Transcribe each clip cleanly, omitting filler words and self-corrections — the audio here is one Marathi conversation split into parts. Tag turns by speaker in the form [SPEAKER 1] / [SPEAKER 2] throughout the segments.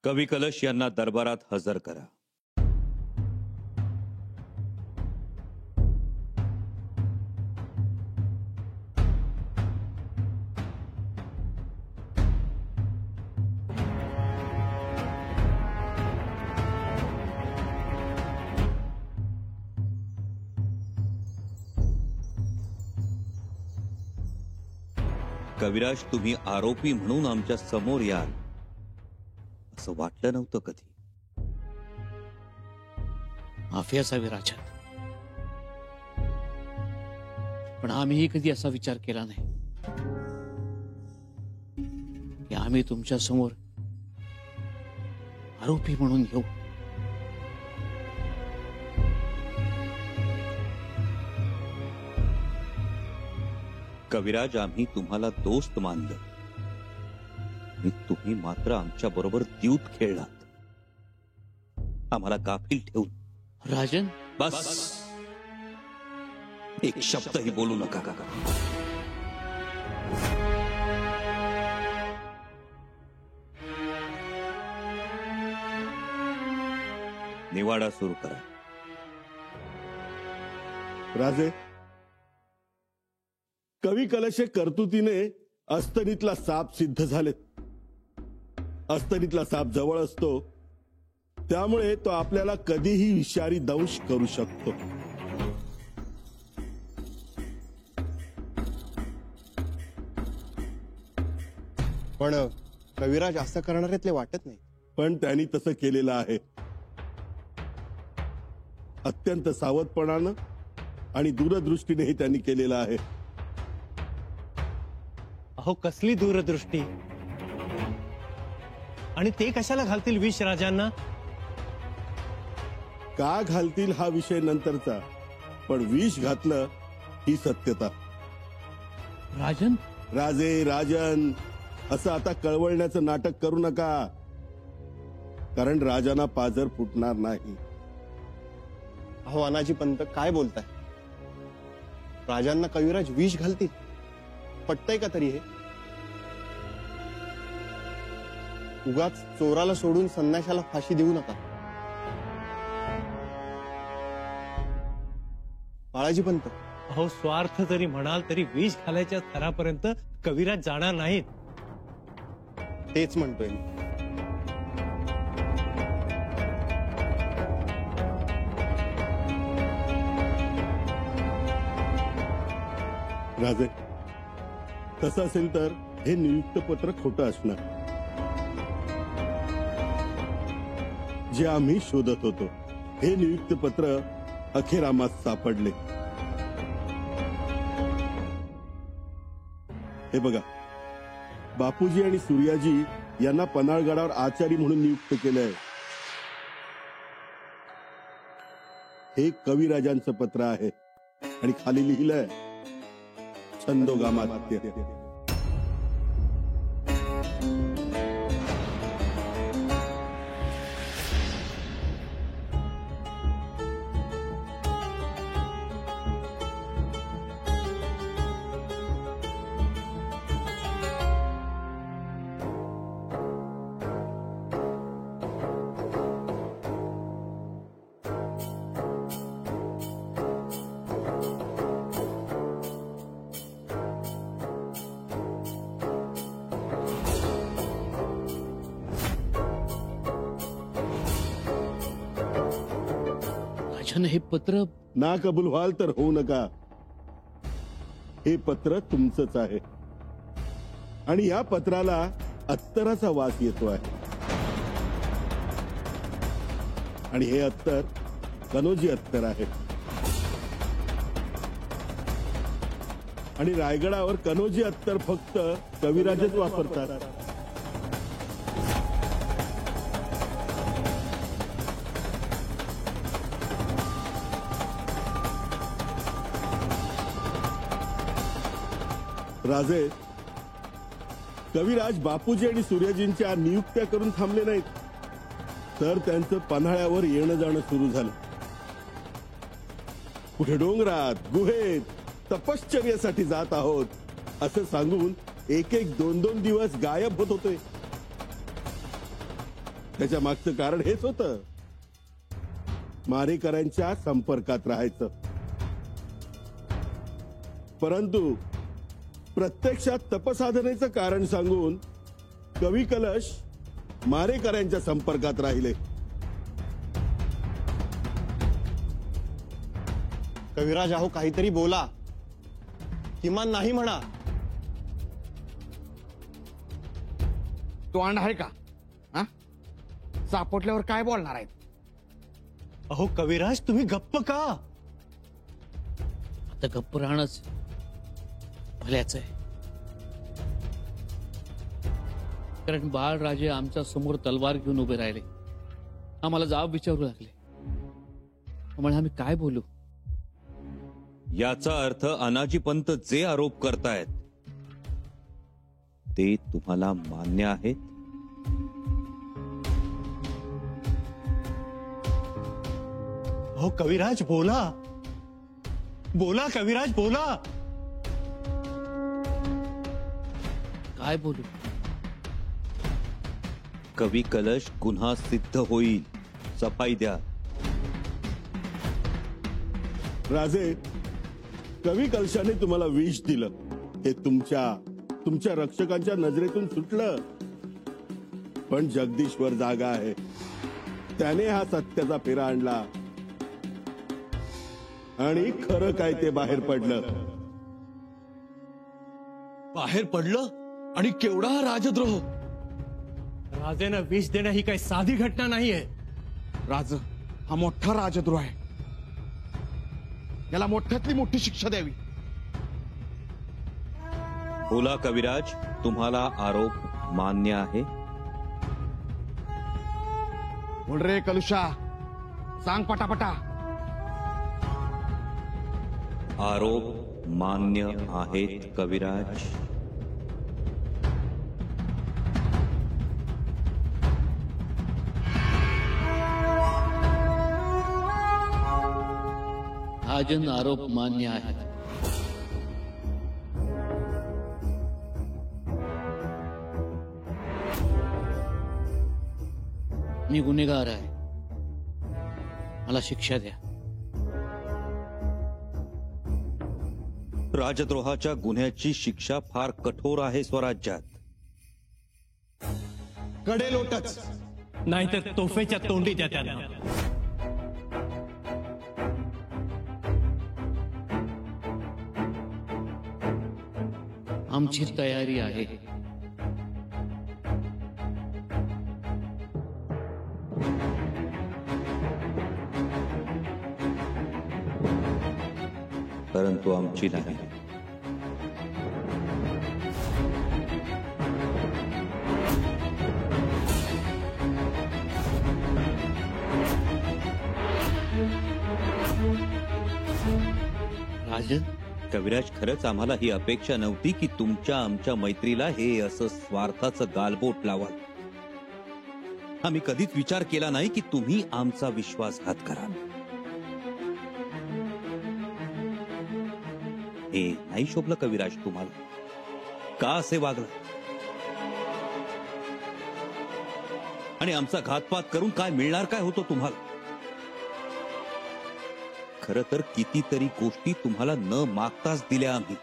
[SPEAKER 1] कवी कलश यांना दरबारात हजर करा. कविराज, तुम्ही आरोपी म्हणून आमच्या समोर याल असं वाटलं नव्हतं कधी.
[SPEAKER 2] माफी असावी राजा, पण आम्हीही कधी असा विचार केला नाही की आम्ही तुमच्या समोर आरोपी म्हणून येऊ.
[SPEAKER 1] कविराज, आम्ही तुम्हाला दोस्त मानलं आणि तुम्ही मात्र आमच्या बरोबर द्यूत खेळलात, आम्हाला गाफील ठेवून.
[SPEAKER 2] राजन,
[SPEAKER 1] बस, एक शब्दही बोलू नका. निवाडा सुरू करा.
[SPEAKER 3] राजे, कवी कलश कर्तुतीने अस्तनीतला साप सिद्ध झालेत. अस्तनीतला साप जवळ असतो, त्यामुळे तो आपल्याला कधीही विषारी दंश करू शकतो.
[SPEAKER 4] पण कविराज असं करणाऱ्यातले वाटत नाही.
[SPEAKER 3] पण त्यांनी तसं केलेलं आहे. अत्यंत सावधपणानं आणि दूरदृष्टीनेही त्यांनी केलेलं आहे.
[SPEAKER 5] अहो, कसली दूरदृष्टी! आणि ते कशाला घालतील विष राजांना?
[SPEAKER 3] का घालतील हा विषय नंतरचा, पण विष घातलं ही सत्यता.
[SPEAKER 2] राजन,
[SPEAKER 3] राजे, राजन असं आता कळवळण्याचं नाटक करू नका, कारण राजांना पाजर फुटणार नाही.
[SPEAKER 4] अहो अनाजी पंत, काय बोलताय? राजांना कविराज विष घालतील? पटतंय का तरी हे? उगाच चोराला सोडून संन्याशाला फाशी देऊ नका. बाळाजी पंत,
[SPEAKER 5] अहो, स्वार्थ जरी म्हणाल तरी विष घालायच्या थरापर्यंत कविराज जाणार नाहीत.
[SPEAKER 4] तेच म्हणतोय मी.
[SPEAKER 3] राजे, तसं असेल तर हे नियुक्त पत्र खोटं असणार. जे आम्ही शोधत होतो हे नियुक्त पत्र अखेर आम्हास सापडले. हे बघा, बापूजी आणि सूर्याजी यांना पन्हाळगडावर आचारी म्हणून नियुक्त केलंय. हे कविराजांचं पत्र आहे आणि खाली लिहिलंय छंदोगामात्य.
[SPEAKER 2] राजन, हे पत्र
[SPEAKER 3] ना कबूल व्हाल तर होऊ नका. हे पत्र तुमचंच आहे आणि या पत्राला अत्तराचा वास येतो आहे. आणि हे अत्तर कनोजी अत्तर आहे. आणि रायगडावर कनोजी अत्तर फक्त कविराजच वापरतात. राजे, कविराज बापूजी आणि सूर्याजींच्या नियुक्त्या करून थांबले नाहीत, तर त्यांचं पन्हाळ्यावर येणं जाणं सुरू झालं. कुठे डोंगरात, गुहेत तपश्चर्यासाठी जात आहोत असं सांगून एक एक दोन दोन दिवस गायब होत होते. त्याच्या मागचं कारण हेच होतं, मारेकऱ्यांच्या संपर्कात राहायचं. परंतु प्रत्यक्षात तपसाधनेचं कारण सांगून कवी कलश मारेकऱ्यांच्या संपर्कात राहिले.
[SPEAKER 4] कविराज अहो काहीतरी बोला, किमान नाही म्हणा.
[SPEAKER 6] तोंड आहे का? हा? सापडल्यावर काय बोलणार आहेत?
[SPEAKER 5] अहो कविराज तुम्ही गप्प का?
[SPEAKER 2] आता गप्प राहणंच भल्याच आहे. कारण बाळराजे आमच्या समोर तलवार घेऊन उभे राहिले, आम्हाला जाब विचारू लागले. त्यामुळे आम्ही काय बोलू?
[SPEAKER 1] याचा अर्थ अनाजी पंत जे आरोप करतायत ते तुम्हाला मान्य आहेत?
[SPEAKER 5] अहो कविराज बोला, बोला कविराज बोला.
[SPEAKER 2] काय बोलू?
[SPEAKER 1] कवी कलश गुन्हा सिद्ध होईल, सफाई द्या.
[SPEAKER 3] राजे, कवी कलशाने तुम्हाला विष दिलं हे तुमच्या रक्षकांच्या नजरेतून सुटलं. पण जगदीश्वर जागा आहे, त्याने हा सत्याचा फेरा आणला आणि खरं काय ते बाहेर पडलं.
[SPEAKER 7] बाहेर पडलं? आणि केवढा हा राजद्रोह!
[SPEAKER 5] राजेनं विष देणं ही काही साधी घटना नाहीये.
[SPEAKER 6] राज, हा मोठा राजद्रोह आहे. याला मोठ्यातली मोठी शिक्षा द्यावी.
[SPEAKER 1] बोला कविराज, तुम्हाला आरोप मान्य आहे?
[SPEAKER 6] बोल रे कलुषा, सांग पटापटा.
[SPEAKER 1] आरोप मान्य आहेत कविराज.
[SPEAKER 2] राजन आरोप मान्य आहे. मी गुन्हेगार आहे, मला शिक्षा द्या.
[SPEAKER 1] राजद्रोहाच्या गुन्ह्याची शिक्षा फार कठोर आहे स्वराज्यात.
[SPEAKER 4] कडे लोटच.
[SPEAKER 5] नाहीतर तोफेच्या तोंडी द्या त्यांना.
[SPEAKER 2] आमची तयारी आहे.
[SPEAKER 1] परंतु आमची नाही.
[SPEAKER 2] राजन,
[SPEAKER 1] कविराज, खरंच आम्हाला ही अपेक्षा नव्हती की तुमच्या आमच्या मैत्रीला हे असं स्वार्थाचं गालबोट लावाल. आम्ही कधीच विचार केला नाही की तुम्ही आमचा विश्वासघात कराल. हे नाही शोभलं कविराज तुम्हाला? का असे वागला? आणि आमचा घातपात करून काय मिळणार काय होतं तुम्हाला? खरं तर कितीतरी गोष्टी तुम्हाला न मागताच दिल्या आम्ही,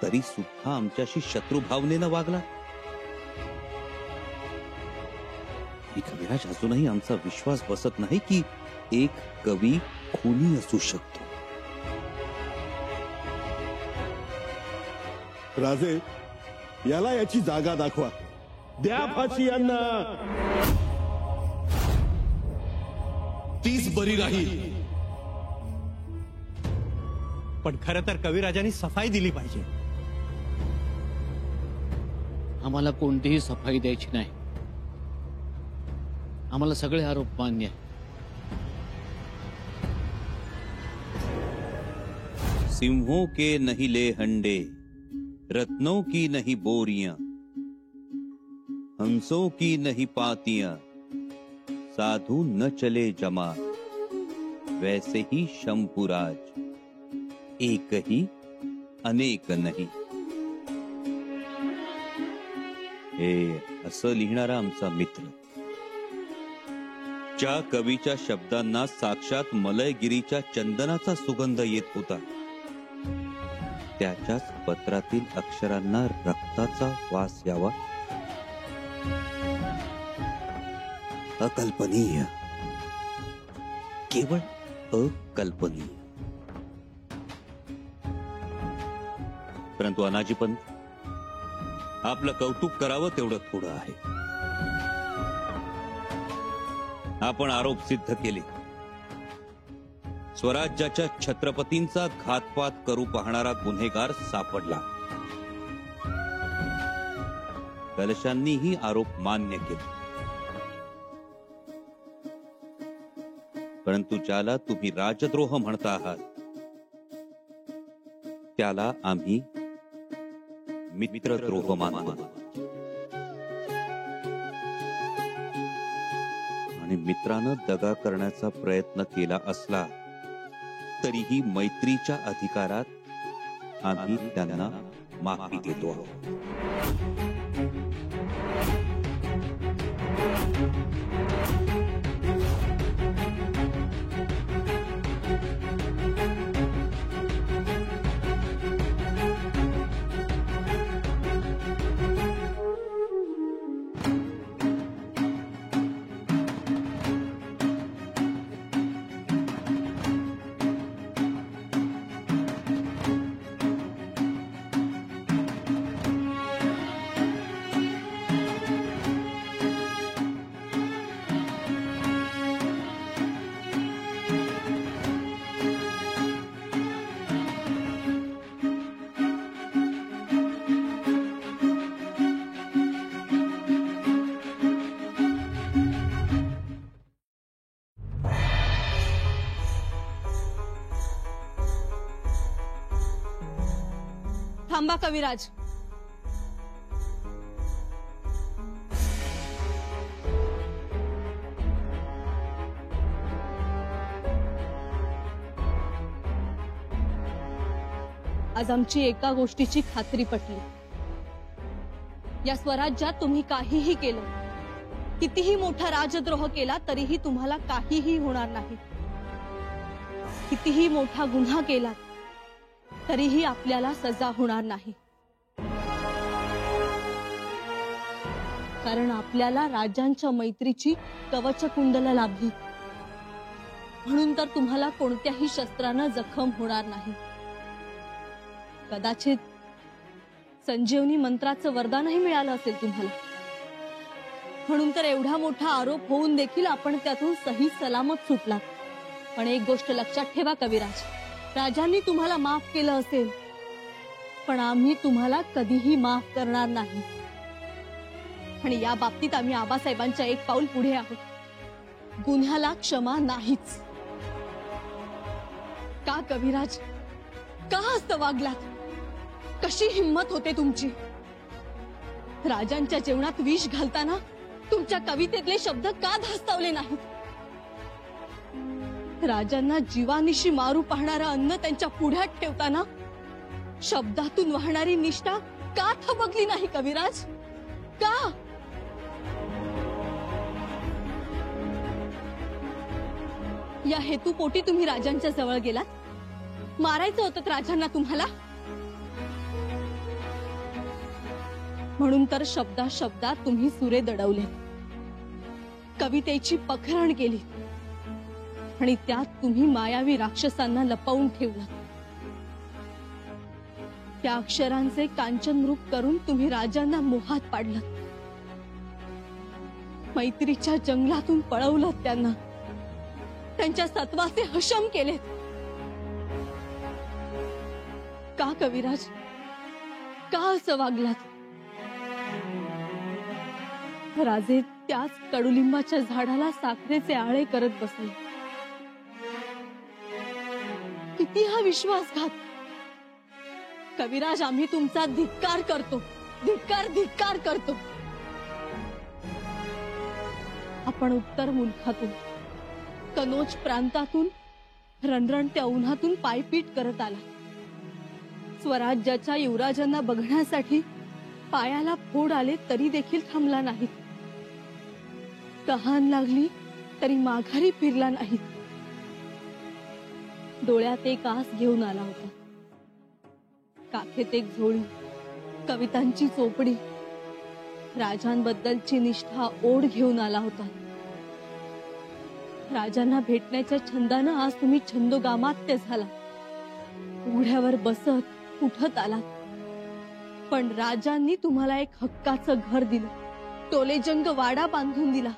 [SPEAKER 1] तरी सुद्धा आमच्याशी शत्रुभावनेनं वागला. कविराज, अजूनही आमचा विश्वास बसत नाही की एक कवी खुनी असू शकतो.
[SPEAKER 3] राजे, याला याची जागा दाखवा. द्या फाशी यांना.
[SPEAKER 7] तीच बरी राहील.
[SPEAKER 5] पण खरं तर कविराजांनी सफाई दिली पाहिजे.
[SPEAKER 2] आम्हाला कोणतीही सफाई द्यायची नाही. आम्हाला सगळे आरोप मान्य आहे.
[SPEAKER 1] सिंहों के नहीं ले हंडे, रत्नों की नहीं बोरियां, हंसों की नहीं पातियां, साधु न चले जमा, वैसे ही शंपुराज, एक ही अनेक नहीं. हे असं लिहिणारा आमचा मित्र, ज्या कवीच्या शब्दांना साक्षात मलयगिरीच्या चंदनाचा सुगंध येत होता, त्याच्याच पत्रातील अक्षरांना रक्ताचा वास यावा, अकल्पनीय, केवळ अकल्पनीय. परंतु अनाजीपंत, आपलं कौतुक करावं तेवढं थोडं आहे. आपण आरोप सिद्ध केले. स्वराज्याच्या छत्रपतींचा घातपात करू पाहणारा गुन्हेगार सापडला. कलशांनीही आरोप मान्य केले. परंतु ज्याला तुम्ही राजद्रोह म्हणता आहात, त्याला आम्ही मित्रद्रोह मानतो. आणि मित्रानं दगा करण्याचा प्रयत्न केला असला तरीही मैत्रीच्या अधिकारात आम्ही त्यांना माफी देतो आहोत.
[SPEAKER 8] थांबा कविराज. आज आमची एका गोष्टीची खात्री पटली. या स्वराज्यात तुम्ही काहीही केलं, कितीही मोठा राजद्रोह केला तरीही तुम्हाला काहीही होणार नाही. कितीही मोठा गुन्हा केला तरीही आपल्याला सजा होणार नाही. कारण आपल्याला राजांच्या मैत्रीची कवचकुंडल लाभली, म्हणून तर तुम्हाला कोणत्याही शस्त्रानं जखम होणार नाही. कदाचित संजीवनी मंत्राचं वरदानही मिळालं असेल तुम्हाला, म्हणून तर एवढा मोठा आरोप होऊन देखील आपण त्यातून सही सलामत सुटला. पण एक गोष्ट लक्षात ठेवा कविराज, राजांनी तुम्हाला माफ केलं असेल, पण आम्ही तुम्हाला कधीही माफ करणार नाही. आणि या बाबतीत आम्ही आबासाहेबांच्या एक पाऊल पुढे आहोत. गुन्ह्याला क्षमा नाहीच. का कविराज, का असं वागलात? कशी हिम्मत होते तुमची? राजांच्या जेवणात विष घालताना तुमच्या कवितेतले शब्द का धास्तावले नाहीत? राजांना जीवानिशी मारू पाहणारं अन्न त्यांच्या पुढ्यात ठेवताना शब्दातून वाहणारी निष्ठा का थबकली नाही कविराज? का? या हेतूपोटी तुम्ही राजांच्या जवळ गेलात? मारायचं होतं राजांना तुम्हाला, म्हणून तर शब्दा शब्दात तुम्ही सुरे दडवले, कवितेची पखरण केली आणि त्यात तुम्ही मायावी राक्षसांना लपवून ठेवलं. त्या अक्षरांचे कांचन रूप करून तुम्ही राजांना मोहात पाडलं, मैत्रीच्या जंगलातून पळवलं त्यांना, त्यांच्या सत्वाचे हशम केले. का कविराज, का असं वागलात? राजे त्याच कडुलिंबाच्या झाडाला साखरेचे आळे करत बसले. किती हा विश्वासघात! कविराज, आम्ही तुमचा धिक्कार करतो, धिक्कार धिक्कार करतो. आपण उत्तर मुलखातून, कनोज प्रांतातून, रणरणत्या उन्हातून पायपीट करत आला. स्वराज्याच्या युवराजांना बघण्यासाठी पायाला फोड आले तरी देखील थांबला नाही, तहान लागली तरी माघारी फिरला नाही. डोळ्यात एक आस घेऊन आला होता, काखेत एक झोळी, कवितांची चोपडी, राजांबद्दलची निष्ठा ओढ घेऊन आला होता. राजांना भेटण्याच्या छंदानं आज तुम्ही छंदोगामात्य झाला, उघड्यावर बसत उठत आलात. पण राजांनी तुम्हाला एक हक्काचं घर दिलं, टोलेजंग वाडा बांधून दिला.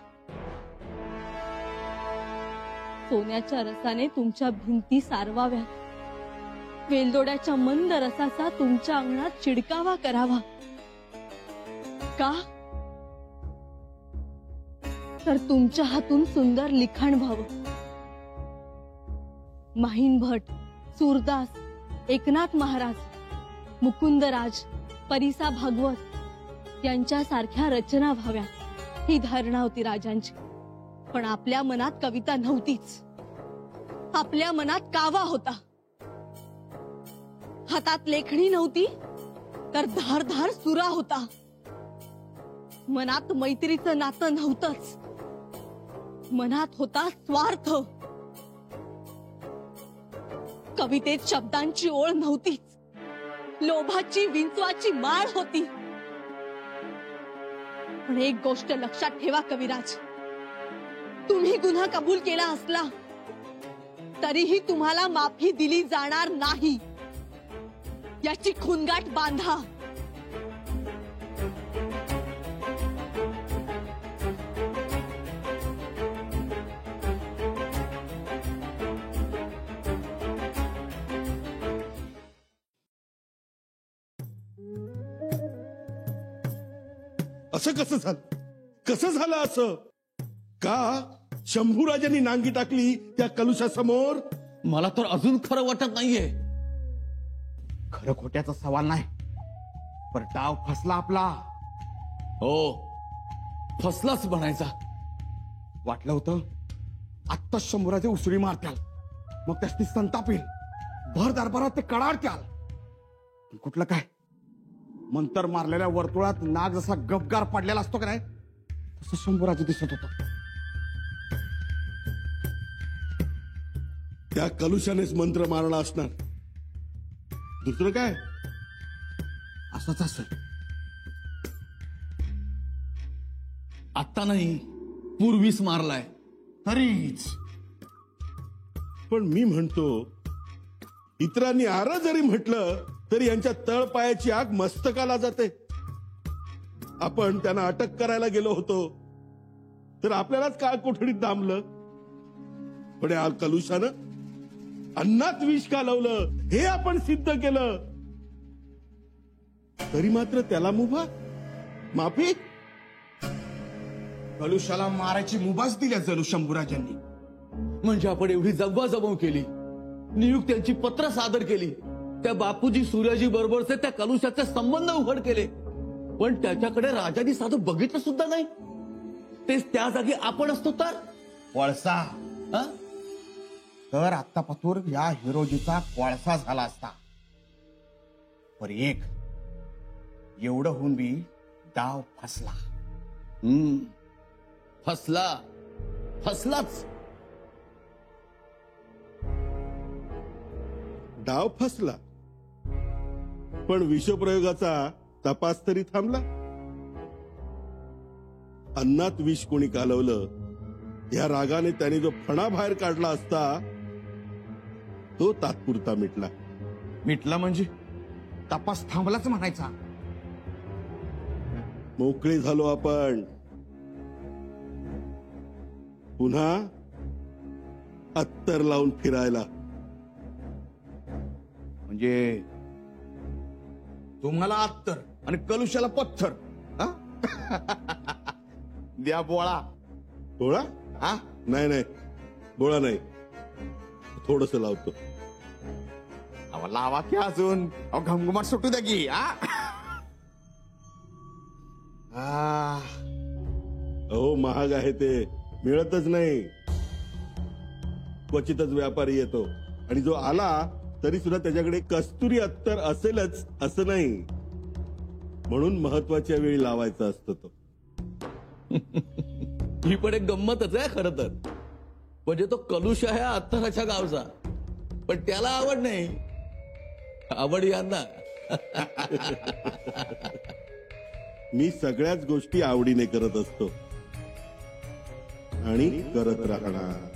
[SPEAKER 8] सोन्याच्या रसाने तुमच्या भिंती सारवाव्या, वेलदोड्याच्या मंद रसाचा तुमच्या अंगणात चिडकावा करावा. का? तर तुमच्या हातून सुंदर लिखाण व्हावं. माहीन भट, सूरदास, एकनाथ महाराज, मुकुंदराज, परिसा भागवत यांच्यासारख्या रचना व्हाव्या, ही धारणा होती राजांची. पण आपल्या मनात कविता नव्हतीच, आपल्या मनात कावा होता. हातात लेखणी नव्हती तर धारधार सुरा होता. मनात मैत्रीचं नातं नव्हतंच, मनात होता स्वार्थ. कवितेत शब्दांची ओळ नव्हतीच, लोभाची विंचवाची माळ होती. पण एक गोष्ट लक्षात ठेवा कविराज, तुम्ही गुन्हा कबूल केला असला तरीही तुम्हाला माफी दिली जाणार नाही, याची खुणगाठ बांधा.
[SPEAKER 3] असं कसं झालं असं? का शंभूराजांनी नांगी टाकली त्या कलुषासमोर?
[SPEAKER 7] मला तर अजून खरं वाटत नाहीये.
[SPEAKER 6] खरं खोट्याचा सवाल नाही, पण डाव फसला आपला.
[SPEAKER 7] हो, फसलाच म्हणायचा.
[SPEAKER 6] वाटलं होतं आत्ता शंभूराजे उसळी मारत्याल, मग त्याची संतापील, भर दरबारात ते कडाडत्याल. पण कुठलं काय, मंतर मारलेल्या वर्तुळात नाग जसा गपगार पडलेला असतो का नाही, तसं शंभूराजे दिसत होतं.
[SPEAKER 3] त्या कलुषानेच मंत्र मारला असणार, दुसरं काय?
[SPEAKER 6] असंच असेल.
[SPEAKER 7] आता नाही, पूर्वीच मारलाय.
[SPEAKER 6] तरीच
[SPEAKER 3] पण मी म्हणतो, इतरांनी आरा जरी म्हटलं तरी यांच्या तळपायाची आग मस्तकाला जाते. आपण त्यांना अटक करायला गेलो होतो तर आपल्यालाच काळ कोठडीत दामलं. पण या कलुषानं अन्नात विष कालवलं, हे आपण सिद्ध केलं. तरी मात्र त्याला मुभा, माफी.
[SPEAKER 6] कलुषाला मारायची मुभाच दिल्या जणू शंभूराजांनी.
[SPEAKER 7] म्हणजे आपण एवढी जमवाजमव केली, नियुक्त्यांची पत्र सादर केली, त्या बापूजी सूर्याजी बरोबरचे त्या कलुषाचे संबंध उघड केले, पण त्याच्याकडे राजांनी साधं बघितलं सुद्धा नाही. तेच त्या जागी आपण असतो तर
[SPEAKER 6] कोळसा,
[SPEAKER 7] हा?
[SPEAKER 6] तर आत्ता पतूर या हिरोजीचा कोळसा झाला असता. पर एक एवढं होऊन बी डाव फसला.
[SPEAKER 7] फसलाच.
[SPEAKER 3] डाव फसला, पण विषप्रयोगाचा तपास तरी थांबला. अन्नात विष कोणी कालवलं, या रागाने त्याने जो फणा बाहेर काढला असता तो तात्पुरता मिटला.
[SPEAKER 6] मिटला म्हणजे तपास थांबलाच म्हणायचा.
[SPEAKER 3] मोकळे झालो आपण. पुन्हा अत्तर लावून फिरायला.
[SPEAKER 6] म्हणजे तुम्हाला अत्तर आणि कलुषाला पत्थर. द्या बोळा.
[SPEAKER 3] बोळा?
[SPEAKER 6] हा,
[SPEAKER 3] नाही, बोळा नाही, थोडस लावतो.
[SPEAKER 6] अहो लावा की अजून. अहो घमघमाट सुटू द्या की.
[SPEAKER 3] अहो महाग आहे ते, मिळतच नाही. क्वचितच व्यापारी येतो, आणि जो आला तरी सुद्धा त्याच्याकडे कस्तुरी अत्तर असेलच असं नाही. म्हणून महत्वाच्या वेळी लावायचा असतो तो.
[SPEAKER 7] ही पण एक गंमतच आहे खरं तर. म्हणजे तो कलुष आहे अत्तराच्या गावचा, पण त्याला आवड नाही, आवड यांना.
[SPEAKER 3] मी सगळ्याच गोष्टी आवडीने करत असतो आणि करत राहणार.